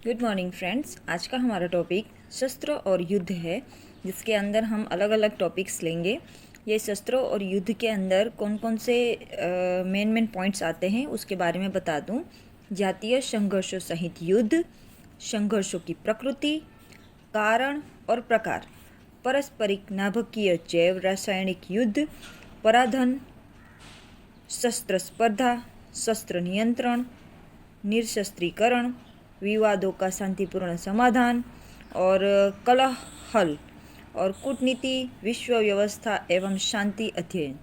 Good morning friends. आज का हमारा टॉपिक शस्त्र और युद्ध है, जिसके अंदर हम अलग अलग टॉपिक्स लेंगे। ये शस्त्रों और युद्ध के अंदर कौन कौन से मेन पॉइंट्स आते हैं उसके बारे में बता दूं। जातीय संघर्षों सहित युद्ध, संघर्षों की प्रकृति, कारण और प्रकार, पारस्परिक नाभिकीय जैव रासायनिक युद्ध, पराधन, शस्त्र स्पर्धा, शस्त्र नियंत्रण, निरशस्त्रीकरण, विवादों का शांतिपूर्ण समाधान और कलह हल, और कूटनीति, विश्व व्यवस्था एवं शांति अध्ययन।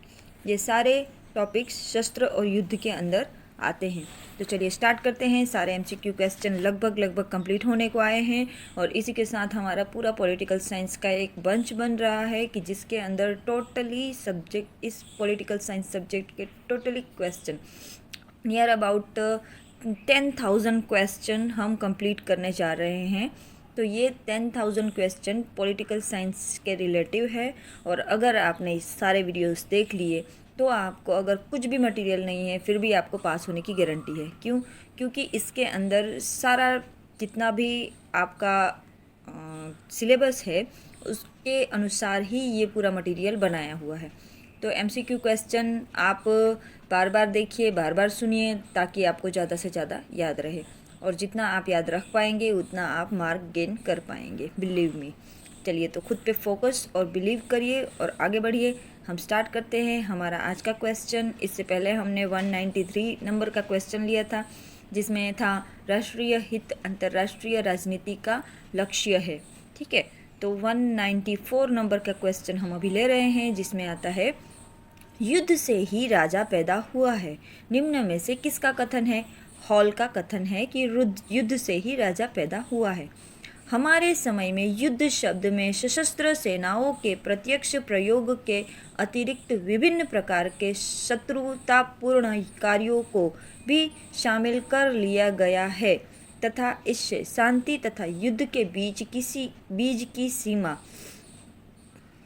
ये सारे टॉपिक्स शस्त्र और युद्ध के अंदर आते हैं। तो चलिए स्टार्ट करते हैं। सारे एमसीक्यू क्वेश्चन लगभग कंप्लीट होने को आए हैं और इसी के साथ हमारा पूरा पॉलिटिकल साइंस का एक बंच बन रहा है कि जिसके अंदर टोटली सब्जेक्ट, इस पॉलिटिकल साइंस सब्जेक्ट के totally question near about 10,000 question हम कंप्लीट करने जा रहे हैं। तो ये 10,000 क्वेश्चन पॉलिटिकल साइंस के रिलेटिव है और अगर आपने इस सारे वीडियोस देख लिए तो आपको अगर कुछ भी मटेरियल नहीं है फिर भी आपको पास होने की गारंटी है। क्यों? क्योंकि इसके अंदर सारा जितना भी आपका सिलेबस है उसके अनुसार ही ये पूरा मटेरियल बनाया हुआ है। तो एमसीक्यू क्वेश्चन आप बार बार देखिए, बार बार सुनिए, ताकि आपको ज़्यादा से ज़्यादा याद रहे और जितना आप याद रख पाएंगे उतना आप मार्क गेन कर पाएंगे, बिलीव मी। चलिए तो खुद पे फोकस और बिलीव करिए और आगे बढ़िए। हम स्टार्ट करते हैं हमारा आज का क्वेश्चन। इससे पहले हमने 193 नंबर का क्वेश्चन लिया था जिसमें था राष्ट्रीय हित अंतर्राष्ट्रीय राजनीति का लक्ष्य है। ठीक है, तो 194 नंबर का क्वेश्चन हम अभी ले रहे हैं जिसमें आता है युद्ध से ही राजा पैदा हुआ है। निम्न में से किसका कथन है? हॉल का कथन है कि युद्ध से ही राजा पैदा हुआ है। हमारे समय में युद्ध शब्द में सशस्त्र सेनाओं के प्रत्यक्ष प्रयोग के अतिरिक्त विभिन्न प्रकार के शत्रुतापूर्ण कार्यों को भी शामिल कर लिया गया है तथा इससे शांति तथा युद्ध के बीच की सीमा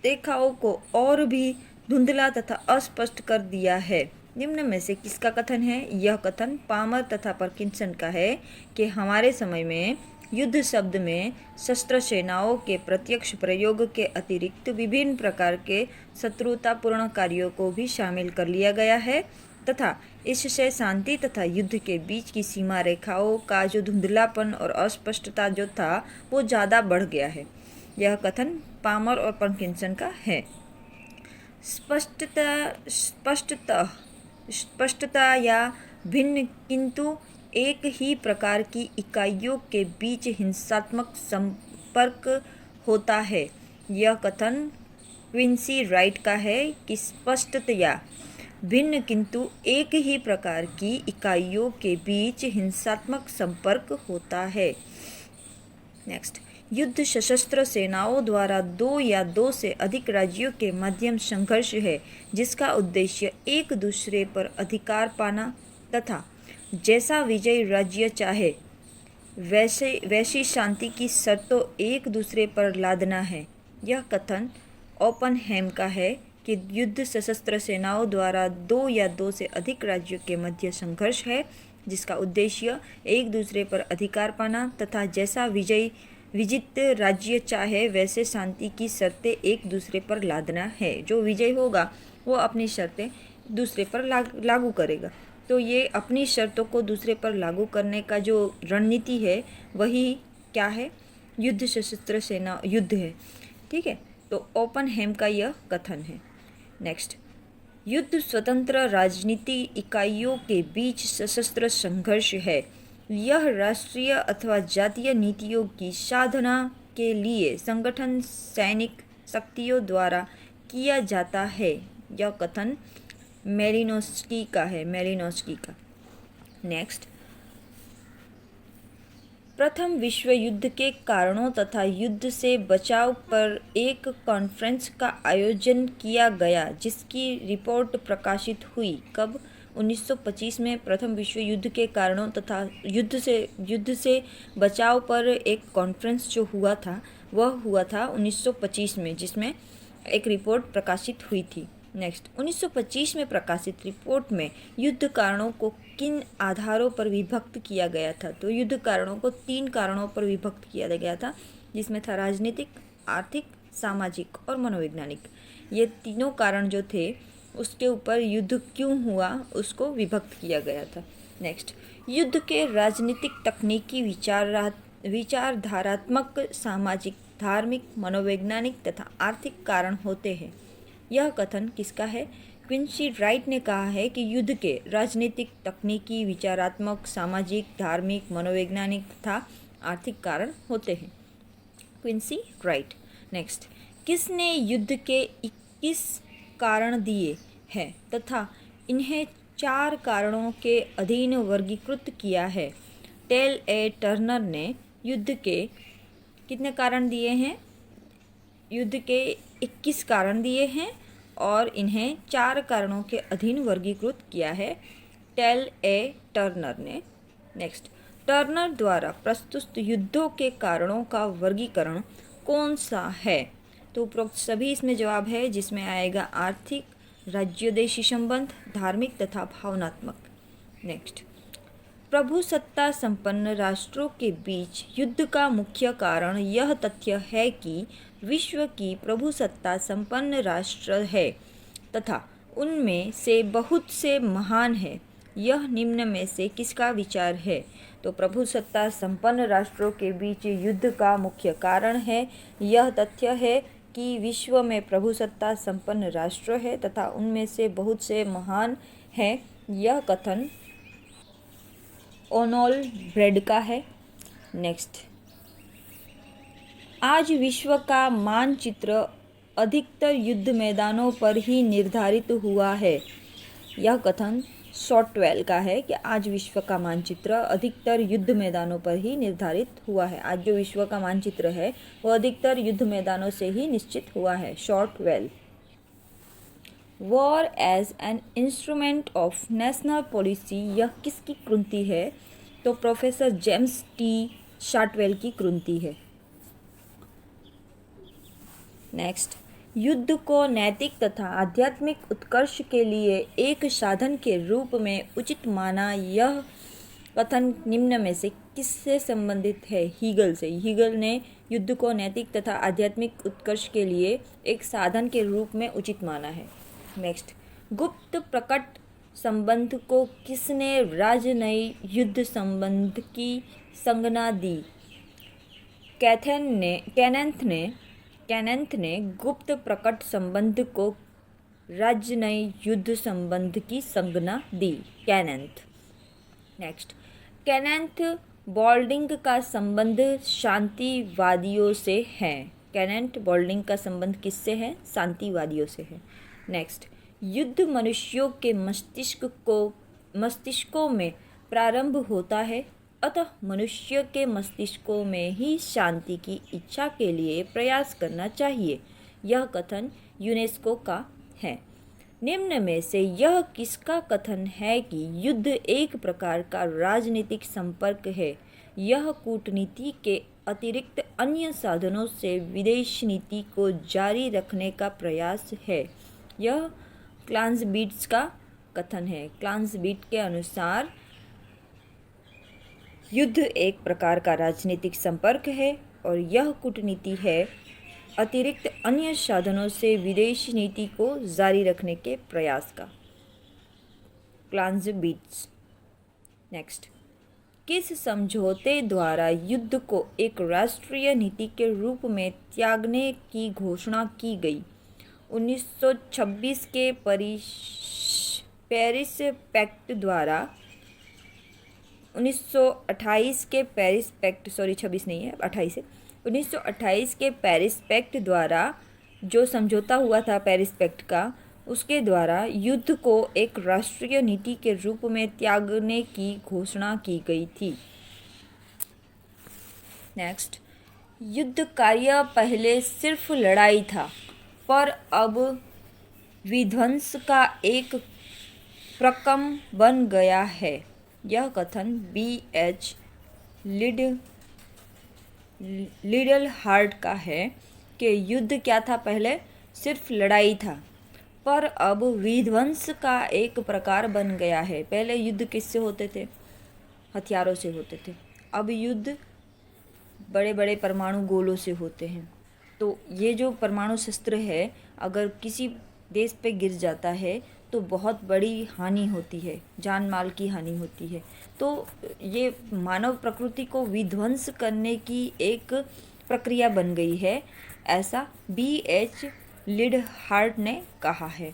रेखाओं को और भी धुंधला तथा अस्पष्ट कर दिया है। निम्न में से किसका कथन है? यह कथन पामर तथा पार्किंसन का है कि हमारे समय में युद्ध शब्द में शस्त्र सेनाओं के प्रत्यक्ष प्रयोग के अतिरिक्त विभिन्न प्रकार के शत्रुतापूर्ण कार्यों को भी शामिल कर लिया गया है तथा इससे शांति तथा युद्ध के बीच की सीमा रेखाओं का जो धुंधलापन और अस्पष्टता जो था वो ज़्यादा बढ़ गया है। यह कथन पामर और पार्किंसन का है। स्पष्टता या भिन्न किंतु एक ही प्रकार की इकाइयों के बीच हिंसात्मक संपर्क होता है। यह कथन क्विंसी राइट का है कि स्पष्टता भिन्न किंतु एक ही प्रकार की इकाइयों के बीच हिंसात्मक संपर्क होता है। नेक्स्ट, युद्ध सशस्त्र सेनाओं द्वारा दो या दो से अधिक राज्यों के मध्यम संघर्ष है जिसका उद्देश्य एक दूसरे पर अधिकार पाना तथा जैसा विजयी राज्य चाहे वैसी शांति की शर्तों एक दूसरे पर लादना है। यह कथन ओपनहेम का है कि युद्ध सशस्त्र सेनाओं द्वारा दो या दो से अधिक राज्यों के मध्य संघर्ष है जिसका उद्देश्य एक दूसरे पर अधिकार पाना तथा जैसा विजित राज्य चाहे वैसे शांति की शर्तें एक दूसरे पर लादना है। जो विजय होगा वो अपनी शर्तें दूसरे पर लागू करेगा। तो ये अपनी शर्तों को दूसरे पर लागू करने का जो रणनीति है वही क्या है? युद्ध सशस्त्र सेना युद्ध है। ठीक है, तो ओपनहेम का यह कथन है। नेक्स्ट, युद्ध स्वतंत्र राजनीति इकाइयों के बीच सशस्त्र संघर्ष है। यह राष्ट्रीय अथवा जातीय नीतियों की साधना के लिए संगठन सैनिक शक्तियों द्वारा किया जाता है। यह कथन मेलिनोस्की का है, मेलिनोस्की का। नेक्स्ट, प्रथम विश्व युद्ध के कारणों तथा युद्ध से बचाव पर एक कॉन्फ्रेंस का आयोजन किया गया जिसकी रिपोर्ट प्रकाशित हुई। कब? 1925 में प्रथम विश्व युद्ध के कारणों तथा युद्ध से बचाव पर एक कॉन्फ्रेंस जो हुआ था वह हुआ था 1925 में, जिसमें एक रिपोर्ट प्रकाशित हुई थी। नेक्स्ट 1925 में प्रकाशित रिपोर्ट में युद्ध कारणों को किन आधारों पर विभक्त किया गया था? तो युद्ध कारणों को 3 कारणों पर विभक्त किया गया था, जिसमें था राजनीतिक, आर्थिक, सामाजिक और मनोवैज्ञानिक। ये तीनों कारण जो थे उसके ऊपर युद्ध क्यों हुआ उसको विभक्त किया गया था। नेक्स्ट, युद्ध के राजनीतिक, तकनीकी, विचारधारात्मक, सामाजिक, धार्मिक, मनोवैज्ञानिक तथा आर्थिक कारण होते हैं। यह कथन किसका है? क्विंसी राइट ने कहा है कि युद्ध के राजनीतिक, तकनीकी, विचारात्मक, सामाजिक, धार्मिक, मनोवैज्ञानिक तथा आर्थिक कारण होते हैं। Quincy right. नेक्स्ट, किसने युद्ध के 21 कारण दिए हैं तथा इन्हें 4 कारणों के अधीन वर्गीकृत किया है? टेल ए टर्नर ने युद्ध के कितने कारण दिए हैं? युद्ध के 21 कारण दिए हैं और इन्हें 4 कारणों के अधीन वर्गीकृत किया है टेल ए टर्नर ने। नेक्स्ट, टर्नर द्वारा प्रस्तुत युद्धों के कारणों का वर्गीकरण कौन सा है? तो उपरोक्त सभी इसमें जवाब है, जिसमें आएगा आर्थिक, राज्योदेशी संबंध, धार्मिक तथा भावनात्मक। नेक्स्ट, प्रभुसत्ता संपन्न राष्ट्रों के बीच युद्ध का मुख्य कारण यह तथ्य है कि विश्व की प्रभुसत्ता संपन्न राष्ट्र है तथा उनमें से बहुत से महान है। यह निम्न में से किसका विचार है? तो प्रभुसत्ता संपन्न राष्ट्रों के बीच युद्ध का मुख्य कारण है, यह तथ्य है कि विश्व में प्रभुसत्ता संपन्न राष्ट्र है तथा उनमें से बहुत से महान हैं। यह कथन ओनोल ब्रेड का है। नेक्स्ट, आज विश्व का मानचित्र अधिकतर युद्ध मैदानों पर ही निर्धारित हुआ है। यह कथन शॉर्टवेल का है कि आज विश्व का मानचित्र अधिकतर युद्ध मैदानों पर ही निर्धारित हुआ है। आज जो विश्व का मानचित्र है वो अधिकतर युद्ध मैदानों से ही निश्चित हुआ है। शॉर्टवेल। War as an instrument of national policy, यह किसकी कृति है? तो प्रोफेसर जेम्स टी शॉर्टवेल की कृति है। नेक्स्ट, युद्ध को नैतिक तथा आध्यात्मिक उत्कर्ष के लिए एक साधन के रूप में उचित माना। यह कथन निम्न में से किससे संबंधित है? हीगल से। हीगल ने युद्ध को नैतिक तथा आध्यात्मिक उत्कर्ष के लिए एक साधन के रूप में उचित माना है। नेक्स्ट, गुप्त प्रकट संबंध को किसने राजनयिक युद्ध संबंध की संज्ञा दी? केनेथ ने गुप्त प्रकट संबंध को राजनयिक युद्ध संबंध की संज्ञा दी। केनेथ। नेक्स्ट, केनेथ बोल्डिंग का संबंध शांतिवादियों से है। केनेथ बोल्डिंग का संबंध किससे है? शांतिवादियों से है। नेक्स्ट, युद्ध मनुष्यों के मस्तिष्कों में प्रारंभ होता है, अतः मनुष्य के मस्तिष्कों में ही शांति की इच्छा के लिए प्रयास करना चाहिए। यह कथन यूनेस्को का है। निम्न में से यह किसका कथन है कि युद्ध एक प्रकार का राजनीतिक संपर्क है? यह कूटनीति के अतिरिक्त अन्य साधनों से विदेश नीति को जारी रखने का प्रयास है। यह क्लाइंसबीट्स का कथन है। क्लाइंसबीट के अनुसार युद्ध एक प्रकार का राजनीतिक संपर्क है और यह कूटनीति है अतिरिक्त अन्य साधनों से विदेश नीति को जारी रखने के प्रयास का। क्लाइंसबीट्स। नेक्स्ट, किस समझौते द्वारा युद्ध को एक राष्ट्रीय नीति के रूप में त्यागने की घोषणा की गई? 1926 के पेरिस पैक्ट द्वारा 1928 के पेरिस पैक्ट 26 नहीं है 28 है 1928 के पेरिस पैक्ट द्वारा जो समझौता हुआ था पेरिस पैक्ट का, उसके द्वारा युद्ध को एक राष्ट्रीय नीति के रूप में त्यागने की घोषणा की गई थी। नेक्स्ट, युद्ध कार्य पहले सिर्फ लड़ाई था पर अब विध्वंस का एक प्रक्रम बन गया है। यह कथन B.H. लिडल हार्ट का है कि युद्ध क्या था? पहले सिर्फ लड़ाई था पर अब विध्वंस का एक प्रकार बन गया है। पहले युद्ध किससे होते थे? हथियारों से होते थे। अब युद्ध बड़े बड़े परमाणु गोलों से होते हैं। तो ये जो परमाणु शस्त्र है, अगर किसी देश पे गिर जाता है तो बहुत बड़ी हानि होती है, जान माल की हानि होती है। तो ये मानव प्रकृति को विध्वंस करने की एक प्रक्रिया बन गई है, ऐसा B.H. लिडहार्ट ने कहा है।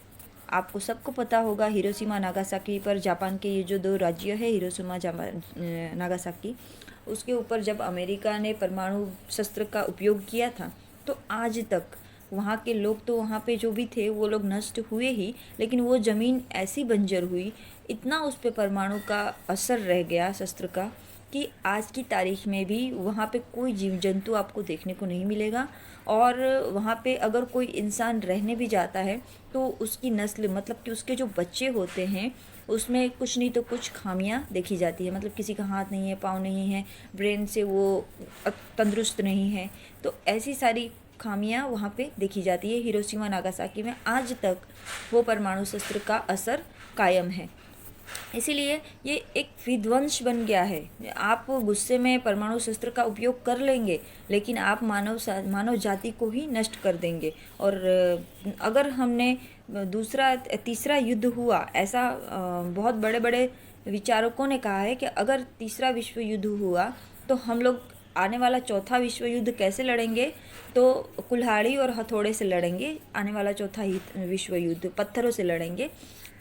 आपको सबको पता होगा हिरोशिमा नागासाकी पर जापान के ये जो दो राज्य है, हिरोशिमा नागासाकी, उसके ऊपर जब अमेरिका ने परमाणु शस्त्र का उपयोग किया था तो आज तक वहाँ के लोग तो वहाँ पे जो भी थे वो लोग नष्ट हुए ही, लेकिन वो ज़मीन ऐसी बंजर हुई, इतना उस पे परमाणु का असर रह गया शस्त्र का, कि आज की तारीख में भी वहाँ पे कोई जीव जंतु आपको देखने को नहीं मिलेगा। और वहाँ पे अगर कोई इंसान रहने भी जाता है तो उसकी नस्ल, मतलब कि उसके जो बच्चे होते हैं उसमें कुछ नहीं तो कुछ खामियां देखी जाती है। मतलब किसी का हाथ नहीं है, पाँव नहीं है, ब्रेन से वो तंदुरुस्त नहीं है, तो ऐसी सारी खामियां वहाँ पे देखी जाती है। हिरोशिमा नागासाकी में आज तक वो परमाणु शस्त्र का असर कायम है। इसीलिए ये एक विध्वंस बन गया है। आप गुस्से में परमाणु शस्त्र का उपयोग कर लेंगे, लेकिन आप मानव जाति को ही नष्ट कर देंगे। और अगर हमने तीसरा युद्ध हुआ, ऐसा बहुत बड़े बड़े विचारकों ने कहा है कि अगर तीसरा विश्व युद्ध हुआ तो हम लोग आने वाला चौथा विश्व युद्ध कैसे लड़ेंगे? तो कुल्हाड़ी और हथौड़े से लड़ेंगे। आने वाला चौथा विश्व युद्ध पत्थरों से लड़ेंगे।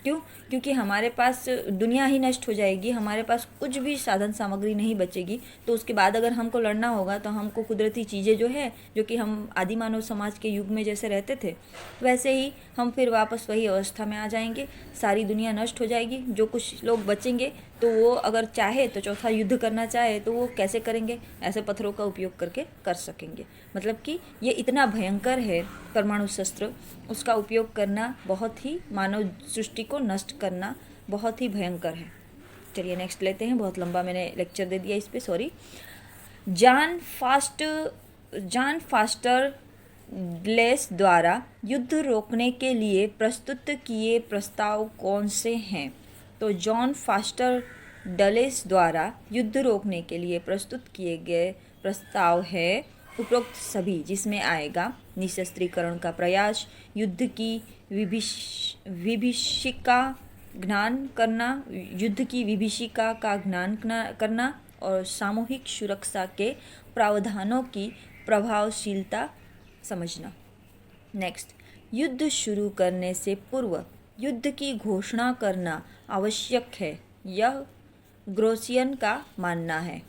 क्यों? क्योंकि हमारे पास दुनिया ही नष्ट हो जाएगी, हमारे पास कुछ भी साधन सामग्री नहीं बचेगी। तो उसके बाद अगर हमको लड़ना होगा तो हमको कुदरती चीज़ें जो है, जो कि हम आदि मानव समाज के युग में जैसे रहते थे, वैसे ही हम फिर वापस वही अवस्था में आ जाएंगे। सारी दुनिया नष्ट हो जाएगी। जो कुछ लोग बचेंगे तो वो अगर चाहे तो चौथा युद्ध करना चाहे तो वो कैसे करेंगे? ऐसे पत्थरों का उपयोग करके कर सकेंगे। मतलब कि ये इतना भयंकर है परमाणु शस्त्र, उसका उपयोग करना बहुत ही, मानव सृष्टि को नष्ट करना बहुत ही भयंकर है। चलिए नेक्स्ट लेते हैं। बहुत लंबा मैंने लेक्चर दे दिया इस पे, सॉरी। जॉन फास्टर डलेस द्वारा युद्ध रोकने के लिए प्रस्तुत किए प्रस्ताव कौन से हैं? तो जॉन फास्टर डलेस द्वारा युद्ध रोकने के लिए प्रस्तुत किए गए प्रस्ताव है उपरोक्त सभी, जिसमें आएगा निशस्त्रीकरण का प्रयास, युद्ध की विभीषिका ज्ञान करना, युद्ध की विभीषिका का ज्ञान करना और सामूहिक सुरक्षा के प्रावधानों की प्रभावशीलता समझना। नेक्स्ट, युद्ध शुरू करने से पूर्व युद्ध की घोषणा करना आवश्यक है, यह ग्रोसियन का मानना है।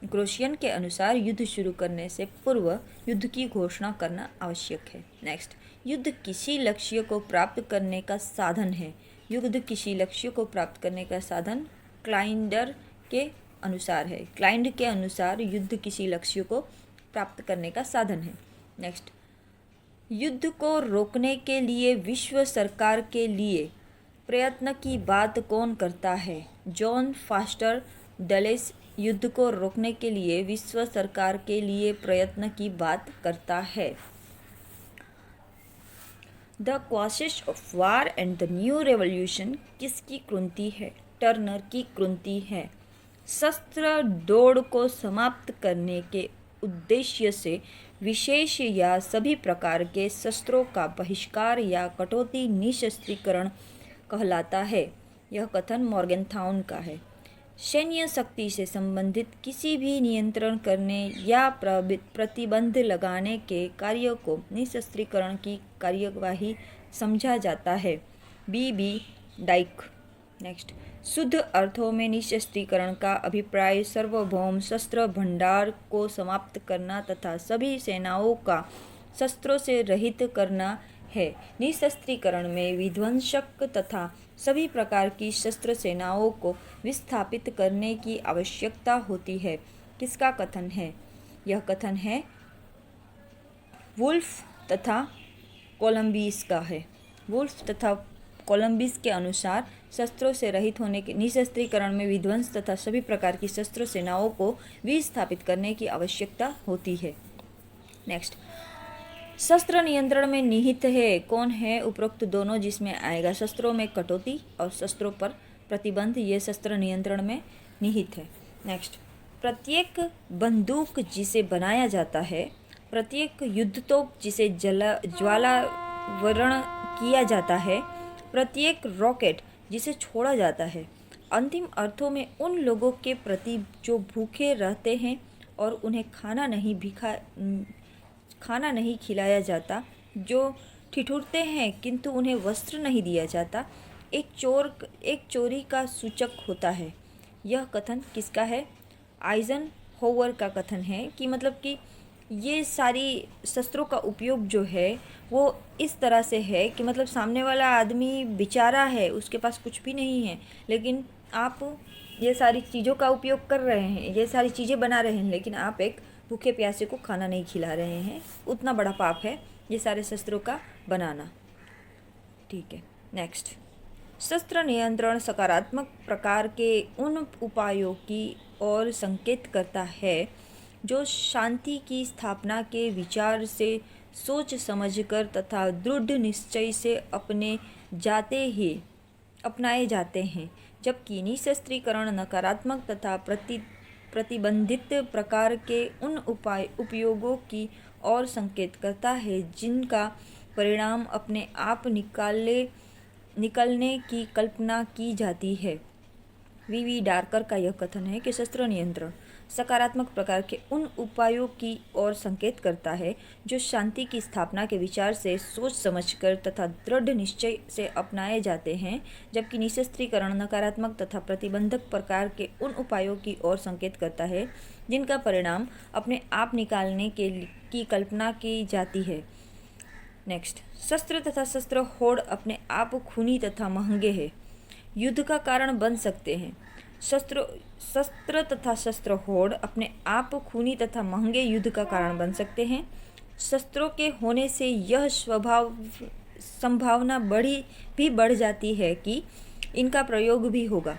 ग्रोसियन के अनुसार युद्ध शुरू करने से पूर्व युद्ध की घोषणा करना आवश्यक है। नेक्स्ट, युद्ध किसी लक्ष्य को प्राप्त करने का साधन है। युद्ध किसी लक्ष्य को प्राप्त करने का साधन क्लाइंडर के अनुसार है। क्लाइंड के अनुसार युद्ध किसी लक्ष्य को प्राप्त करने का साधन है। नेक्स्ट, युद्ध को रोकने के लिए विश्व सरकार के लिए प्रयत्न की बात कौन करता है? जॉन फास्टर डलेस युद्ध को रोकने के लिए विश्व सरकार के लिए प्रयत्न की बात करता है। The causes of war and the new revolution किसकी कृति है? टर्नर की कृति है। शस्त्र दौड़ को समाप्त करने के उद्देश्य से विशेष या सभी प्रकार के शस्त्रों का बहिष्कार या कटौती निशस्त्रीकरण कहलाता है। यह कथन मॉर्गनथाउन का है। सैन्य शक्ति से संबंधित किसी भी नियंत्रण करने या प्रतिबंध लगाने के कार्य को निशस्त्रीकरण की कार्यवाही समझा जाता है। B.B. डाइक। नेक्स्ट, शुद्ध अर्थों में निशस्त्रीकरण का अभिप्राय सार्वभौम शस्त्र भंडार को समाप्त करना तथा सभी सेनाओं का शस्त्रों से रहित करना है। निशस्त्रीकरण में विध्वंसक तथा सभी प्रकार की शस्त्र सेनाओं को विस्थापित करने की आवश्यकता होती है। किसका कथन है? यह कथन है वुल्फ तथा कोलंबिस का है। वुल्फ तथा कोलंबिस के अनुसार शस्त्रों से रहित होने के निशस्त्रीकरण में विध्वंस तथा सभी प्रकार की शस्त्र सेनाओं को विस्थापित करने की आवश्यकता होती है। नेक्स्ट, शस्त्र नियंत्रण में निहित है। कौन है उपरोक्त दोनों जिसमें आएगा? शस्त्रों में कटौती और शस्त्रों पर प्रतिबंध, ये शस्त्र नियंत्रण में निहित है। नेक्स्ट, प्रत्येक बंदूक जिसे बनाया जाता है, प्रत्येक युद्धतोप जिसे ज्वालावरण किया जाता है, प्रत्येक रॉकेट जिसे छोड़ा जाता है, अंतिम अर्थों में उन लोगों के प्रति जो भूखे रहते हैं और उन्हें खाना नहीं खिलाया जाता, जो ठिठुरते हैं किंतु उन्हें वस्त्र नहीं दिया जाता, एक चोरी का सूचक होता है। यह कथन किसका है? आइजनहोवर का कथन है कि मतलब कि ये सारी शस्त्रों का उपयोग जो है वो इस तरह से है कि मतलब सामने वाला आदमी बेचारा है, उसके पास कुछ भी नहीं है, लेकिन आप ये सारी चीज़ों का उपयोग कर रहे हैं, ये सारी चीज़ें बना रहे हैं, लेकिन आप एक भूखे प्यासे को खाना नहीं खिला रहे हैं। उतना बड़ा पाप है ये सारे शस्त्रों का बनाना। ठीक है। नेक्स्ट, शस्त्र नियंत्रण सकारात्मक प्रकार के उन उपायों की ओर संकेत करता है जो शांति की स्थापना के विचार से सोच समझकर तथा दृढ़ निश्चय से अपनाए जाते हैं, जबकि निशस्त्रीकरण नकारात्मक तथा प्रतिबंधित प्रकार के उन उपयोगों की ओर संकेत करता है जिनका परिणाम अपने आप निकलने की कल्पना की जाती है। वी डार्कर का यह कथन है कि शस्त्र नियंत्रण सकारात्मक प्रकार के उन उपायों की ओर संकेत करता है जो शांति की स्थापना के विचार से सोच समझकर तथा दृढ़ निश्चय से अपनाए जाते हैं, जबकि निशस्त्रीकरण नकारात्मक तथा प्रतिबंधक प्रकार के उन उपायों की ओर संकेत करता है जिनका परिणाम अपने आप निकालने की कल्पना की जाती है। नेक्स्ट, शस्त्र तथा शस्त्र होड़ अपने आप खूनी तथा महंगे हैं, युद्ध का कारण बन सकते हैं। शस्त्र तथा शस्त्र होड़ अपने आप खूनी तथा महंगे युद्ध का कारण बन सकते हैं। शस्त्रों के होने से यह संभावना बढ़ जाती है कि इनका प्रयोग भी होगा।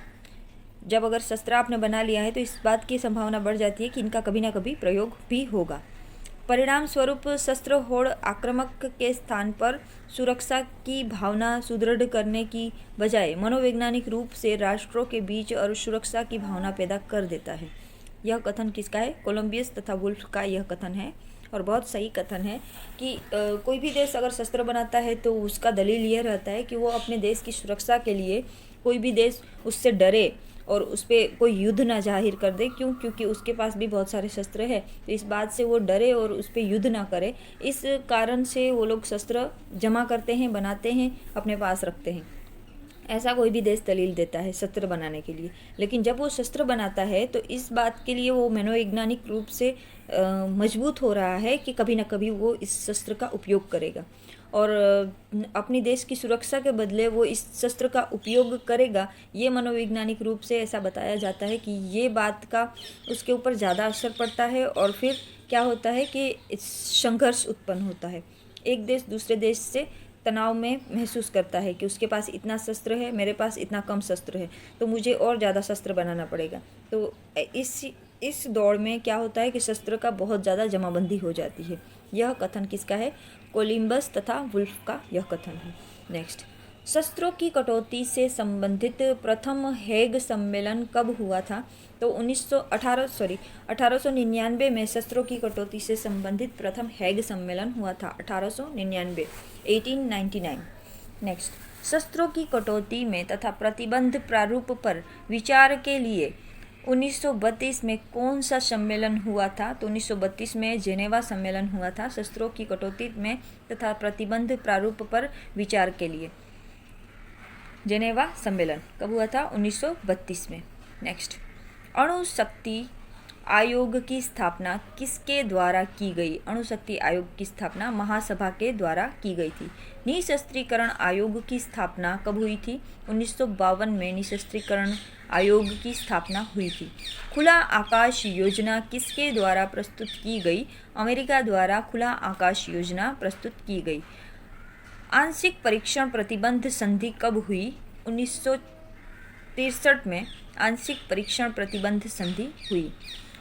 जब अगर शस्त्र आपने बना लिया है तो इस बात की संभावना बढ़ जाती है कि इनका कभी ना कभी प्रयोग भी होगा। परिणाम स्वरूप शस्त्र होड़ आक्रामक के स्थान पर सुरक्षा की भावना सुदृढ़ करने की बजाय मनोवैज्ञानिक रूप से राष्ट्रों के बीच और सुरक्षा की भावना पैदा कर देता है। यह कथन किसका है? कोलंबियस तथा वुल्फ का यह कथन है और बहुत सही कथन है कि कोई भी देश अगर शस्त्र बनाता है तो उसका दलील यह रहता है कि वो अपने देश की सुरक्षा के लिए कोई भी देश उससे डरे और उस पर कोई युद्ध ना जाहिर कर दे। क्योंकि उसके पास भी बहुत सारे शस्त्र है, तो इस बात से वो डरे और उस पर युद्ध ना करे। इस कारण से वो लोग शस्त्र जमा करते हैं, बनाते हैं, अपने पास रखते हैं। ऐसा कोई भी देश दलील देता है शस्त्र बनाने के लिए, लेकिन जब वो शस्त्र बनाता है तो इस बात के लिए वो मनोवैज्ञानिक रूप से मजबूत हो रहा है कि कभी ना कभी वो इस शस्त्र का उपयोग करेगा और अपनी देश की सुरक्षा के बदले वो इस शस्त्र का उपयोग करेगा। ये मनोवैज्ञानिक रूप से ऐसा बताया जाता है कि ये बात का उसके ऊपर ज़्यादा असर पड़ता है और फिर क्या होता है कि संघर्ष उत्पन्न होता है। एक देश दूसरे देश से तनाव में महसूस करता है कि उसके पास इतना शस्त्र है, मेरे पास इतना कम शस्त्र है, तो मुझे और ज़्यादा शस्त्र बनाना पड़ेगा। तो इस दौड़ में क्या होता है कि शस्त्र का बहुत ज़्यादा जमाबंदी हो जाती है। यह कथन किसका है? कोलंबस तथा वुल्फ का यह कथन है। नेक्स्ट, शस्त्रों की कटौती से संबंधित प्रथम हेग सम्मेलन कब हुआ था? तो 1899 में शस्त्रों की कटौती से संबंधित प्रथम हेग सम्मेलन हुआ था। 1899। नेक्स्ट, शस्त्रों की कटौती में तथा प्रतिबंध प्रारूप पर विचार के लिए 1932 में कौन सा सम्मेलन हुआ था? तो 1932 में जेनेवा सम्मेलन हुआ था शस्त्रों की कटौती में तथा प्रतिबंध प्रारूप पर विचार के लिए। जेनेवा सम्मेलन कब हुआ था? 1932 में। नेक्स्ट, अणु शक्ति आयोग की स्थापना किसके द्वारा की गई? अणु शक्ति आयोग की स्थापना महासभा के द्वारा की गई थी। निशस्त्रीकरण आयोग की स्थापना कब हुई थी? 1952 में निशस्त्रीकरण आयोग की स्थापना हुई थी। खुला आकाश योजना किसके द्वारा प्रस्तुत की गई? अमेरिका द्वारा खुला आकाश योजना प्रस्तुत की गई। आंशिक परीक्षण प्रतिबंध संधि कब हुई? 1963 में आंशिक परीक्षण प्रतिबंध संधि हुई।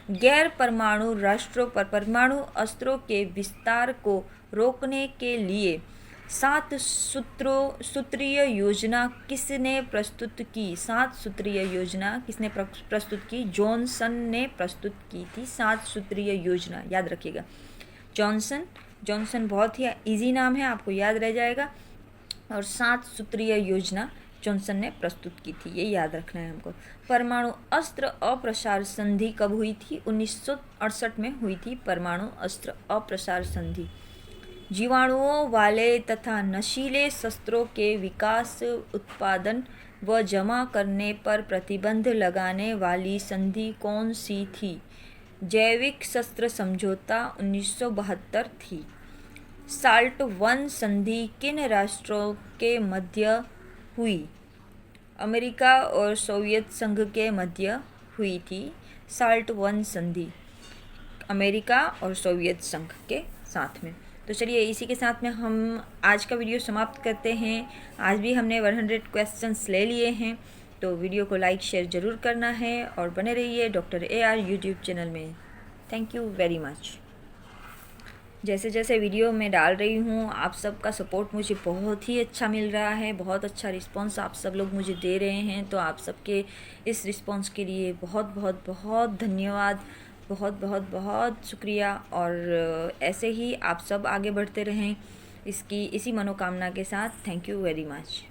गैर परमाणु राष्ट्रों पर परमाणु अस्त्रों के विस्तार को रोकने के लिए 7 सूत्रीय योजना किसने प्रस्तुत की? 7 सूत्रीय योजना किसने प्रस्तुत की? जॉनसन ने प्रस्तुत की थी 7 सूत्रीय योजना, याद रखिएगा। जॉनसन बहुत ही इजी नाम है, आपको याद रह जाएगा। और 7 सूत्रीय योजना जॉनसन ने प्रस्तुत की थी, ये याद रखना है हमको। परमाणु अस्त्र अप्रसार संधि कब हुई थी? 1968 में हुई थी परमाणु अस्त्र अप्रसार संधि। जीवाणुओं वाले तथा नशीले शस्त्रों के विकास, उत्पादन व जमा करने पर प्रतिबंध लगाने वाली संधि कौन सी थी? जैविक शस्त्र समझौता 1972 थी। साल्ट वन संधि किन राष्ट्रों के मध्य हुई? अमेरिका और सोवियत संघ के मध्य हुई थी साल्ट वन संधि, अमेरिका और सोवियत संघ के साथ में। तो चलिए इसी के साथ में हम आज का वीडियो समाप्त करते हैं। आज भी हमने 100 क्वेश्चंस ले लिए हैं, तो वीडियो को लाइक शेयर ज़रूर करना है और बने रहिए डॉक्टर AR यूट्यूब चैनल में। Thank you very much. जैसे जैसे वीडियो मैं डाल रही हूँ, आप सबका सपोर्ट मुझे बहुत ही अच्छा मिल रहा है, बहुत अच्छा रिस्पांस आप सब लोग मुझे दे रहे हैं। तो आप सबके इस रिस्पांस के लिए बहुत बहुत बहुत धन्यवाद, बहुत बहुत बहुत शुक्रिया। और ऐसे ही आप सब आगे बढ़ते रहें इसी मनोकामना के साथ। Thank you very much.